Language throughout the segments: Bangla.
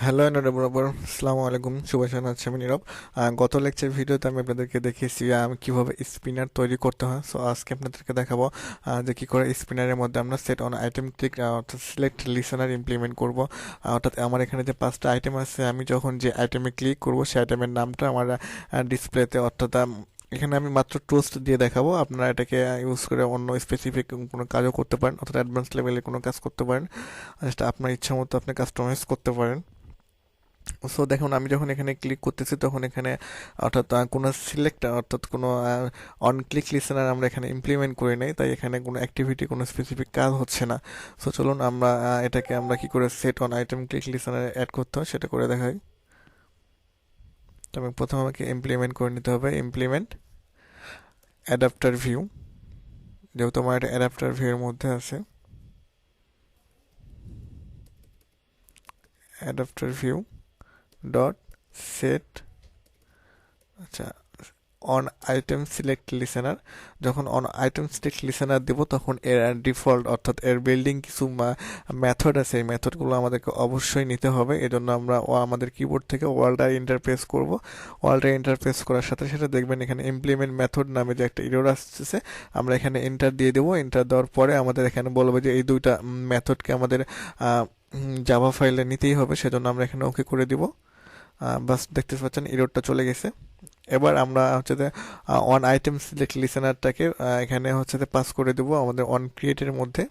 হ্যালো বরাবর আসসালামু আলাইকুম, শুভ সন্ধ্যা, আমি নীরব। গত লেকচার ভিডিওতে আমি আপনাদেরকে দেখিয়েছি কিভাবে স্পিনার তৈরি করতে হয়। সো আজকে আপনাদেরকে দেখাবো যে কি করে স্পিনারের মধ্যে আমরা সেট অন আইটেম ক্লিক অর্থাৎ সিলেক্ট লিসেনার ইমপ্লিমেন্ট করব। অর্থাৎ আমার এখানে যে 5টা আইটেম আছে, আমি যখন যে আইটেমে ক্লিক করব সেই আইটেমের নামটা আমার ডিসপ্লেতে অর্থাৎ এখানে আমি মাত্র টোস্ট দিয়ে দেখাবো। আপনারা এটাকে ইউজ করে অন্য স্পেসিফিক কোনো কাজও করতে পারেন, অর্থাৎ অ্যাডভান্স লেভেলে কোনো কাজ করতে পারেন। যেটা আপনার ইচ্ছা মতো আপনি কাস্টমাইজ করতে পারেন। সো দেখুন, আমি যখন এখানে ক্লিক করতেছি তখন এখানে অর্থাৎ কোনো সিলেক্ট অর্থাৎ কোনো অন ক্লিক লিসেনার আমরা এখানে ইমপ্লিমেন্ট করে নেই, তাই এখানে কোনো অ্যাক্টিভিটি কোনো স্পেসিফিক কাজ হচ্ছে না। সো চলুন আমরা এটাকে আমরা কি করে set on item click listener add করতে হয় সেটা করে দেখাই। তবে প্রথমে আমাকে ইমপ্লিমেন্ট করে নিতে হবে। ইমপ্লিমেন্ট অ্যাডাপ্টার ভিউ, যেহেতু আমার এটা অ্যাডাপ্টার ভিউর মধ্যে আছে। অ্যাডাপ্টার ভিউ ডট সেট, আচ্ছা, অন আইটেম সিলেক্ট লিসেনার। যখন অন আইটেম সিলেক্ট লিসেনার দেব তখন এর ডিফল্ট অর্থাৎ এর বিল্ডিং কিছু মেথড আছে, এই মেথডগুলো আমাদেরকে অবশ্যই নিতে হবে। এজন্য আমরা আমাদের কিবোর্ড থেকে ওয়ার্ল্ডার ইন্টারফেস করব। ওয়ার্ল্ডার ইন্টারফেস করার সাথে সাথে দেখবেন এখানে ইমপ্লিমেন্ট মেথড নামে যে একটা এরর আসছে, আমরা এখানে এন্টার দিয়ে দেবো। এন্টার দেওয়ার পরে আমাদের এখানে বলবে যে এই দুইটা মেথডকে আমাদের জাভা ফাইলে নিতেই হবে, সেজন্য আমরা এখানে ওকে করে দিব। বাস দেখতে পাচ্ছেন এররটা চলে গেছে। এবার আমরা হচ্ছে যে অন আইটেম সিলেক্ট লিসেনারটাকে এখানে হচ্ছে যে পাস করে দেবো আমাদের অন ক্রিয়েটের মধ্যে।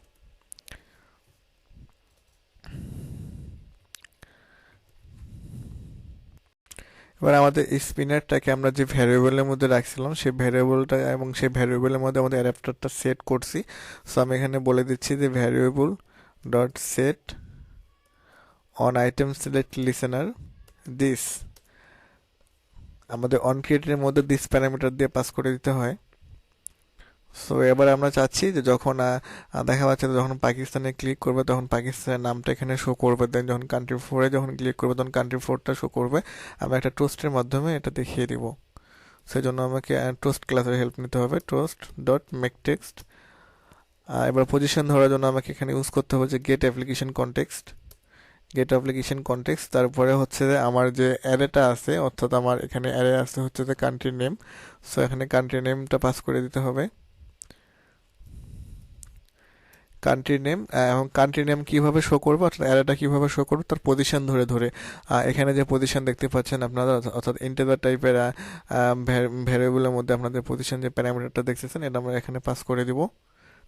এবার আমাদের স্পিনারটাকে আমরা যে ভ্যারিয়েবলের মধ্যে রাখছিলাম সেই ভ্যারিয়েবলটা এবং সেই ভ্যারিয়েবলের মধ্যে আমাদের অ্যাডাপ্টারটা সেট করছি। সো আমি এখানে বলে দিচ্ছি যে variable dot set on item select listener this, আমাদের অন ক্রিয়েটের মধ্যে দিস প্যারামিটার দিয়ে পাস করে দিতে হয়। সো এবার আমরা চাচ্ছি যে যখন দেখা যাচ্ছে যখন পাকিস্তানে ক্লিক করবে তখন পাকিস্তানের নামটা এখানে শো করবে, দেন যখন কান্ট্রি ফোরে যখন ক্লিক করবে তখন কান্ট্রি ফোরটা শো করবে। আমরা একটা টোস্টের মাধ্যমে এটা দেখিয়ে দিব। সেই জন্য আমাকে টোস্ট ক্লাসের হেল্প নিতে হবে। Toast dot make text. এবার পজিশন ধরার জন্য আমাকে এখানে ইউজ করতে হবে যে get application context. Get application context, তারপরে হচ্ছে যে আমার যে অ্যারেটা আছে, অর্থাৎ আমার এখানে অ্যারে আছে হচ্ছে যে কান্ট্রি নেম। সো এখানে কান্ট্রি নেমটা পাস করে দিতে হবে। কান্ট্রি নেম, এবং কান্ট্রি নেম কীভাবে শো করবো অর্থাৎ অ্যারেটা কীভাবে শো করবো তার পজিশন ধরে ধরে এখানে যে পজিশন দেখতে পাচ্ছেন আপনারা, অর্থাৎ ইন্টিজার টাইপের ভ্যারিয়েবলের মধ্যে আপনাদের পজিশন যে প্যারামিটারটা দেখতেছেন এটা আমরা এখানে পাস করে দিব।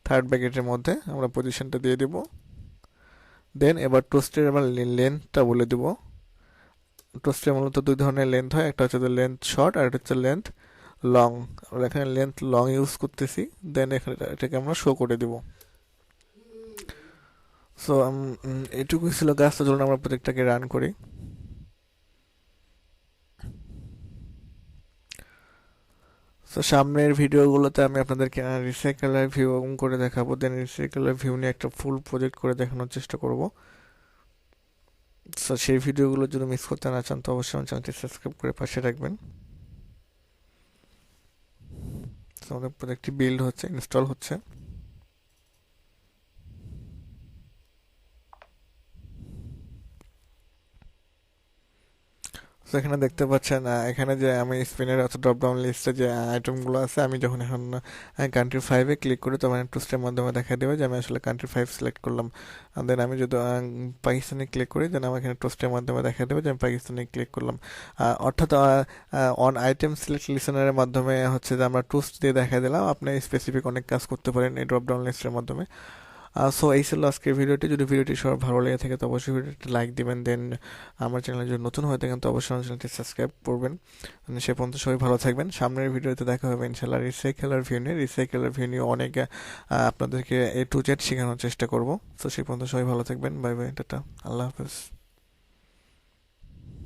থার্ড ব্র্যাকেটের মধ্যে আমরা পজিশনটা দিয়ে দিব। দেন এবার টোস্টের আমরা লেন্থটা বলে দিব। টোস্টের মূলত দুই ধরনের লেন্থ হয়, একটা হচ্ছে লেন্থ শর্ট আর একটা হচ্ছে লেন্থ লং। আমরা এখানে লেন্থ লং ইউজ করতেছি। দেন এখানে এটাকে আমরা শো করে দিব। সো এইটুকুই ছিল কাজ। তো চলুন আমরা প্রজেক্টটাকে রান করি। তো সামনের ভিডিওগুলোতে আমি আপনাদেরকে রিসাইকেলার ভিউ করে দেখাবো, দেন রিসাইকেলার ভিউ নিয়ে একটা ফুল প্রজেক্ট করে দেখানোর চেষ্টা করব। সো সেই ভিডিওগুলো যদি মিস করতে না চান তো অবশ্যই আমার চ্যানেলটি সাবস্ক্রাইব করে পাশে রাখবেন। আমাদের প্রজেক্টটি বিল্ড হচ্ছে, ইনস্টল হচ্ছে। তো এখানে দেখতে পাচ্ছেন এখানে যে আমি স্পিনের ড্রপ ডাউন লিস্টে যে আইটেমগুলো আছে, আমি যখন এখন কান্ট্রি 5-এ ক্লিক করি তখন টুস্টের মাধ্যমে দেখা দেবে যে আমি আসলে কান্ট্রি 5 সিলেক্ট করলাম। দেন আমি যদি পাকিস্তানে ক্লিক করি দেন আমার এখানে টুস্টের মাধ্যমে দেখা দেবে যে আমি পাকিস্তানে ক্লিক করলাম। অর্থাৎ অন আইটেম সিলেক্ট লিসেনারের মাধ্যমে হচ্ছে যে আমরা টুস্ট দিয়ে দেখা দিলাম, আপনি স্পেসিফিক অনেক কাজ করতে পারেন এই ড্রপ ডাউন লিস্টের মাধ্যমে। সো এই ছিল আজকের ভিডিওটি। যদি ভিডিওটি সবার ভালো লেগে থাকে তো অবশ্যই ভিডিওটি লাইক দিবেন। দেন আমার চ্যানেলে যদি নতুন হয়ে থাকেন তো অবশ্যই আমার চ্যানেলটি সাবস্ক্রাইব করবেন। সে পর্যন্ত সবাই ভালো থাকবেন। সামনের ভিডিওতে দেখা হবে ইনশাল্লাহ রিসাইকেলার ভিউ নিয়ে। রিসাইকেলার ভিউ নিয়ে অনেক আপনাদেরকে A to Z শেখানোর চেষ্টা করব। তো সে পর্যন্ত সবাই ভালো থাকবেন। বাই বাই, টাটা, আল্লাহ হাফেজ।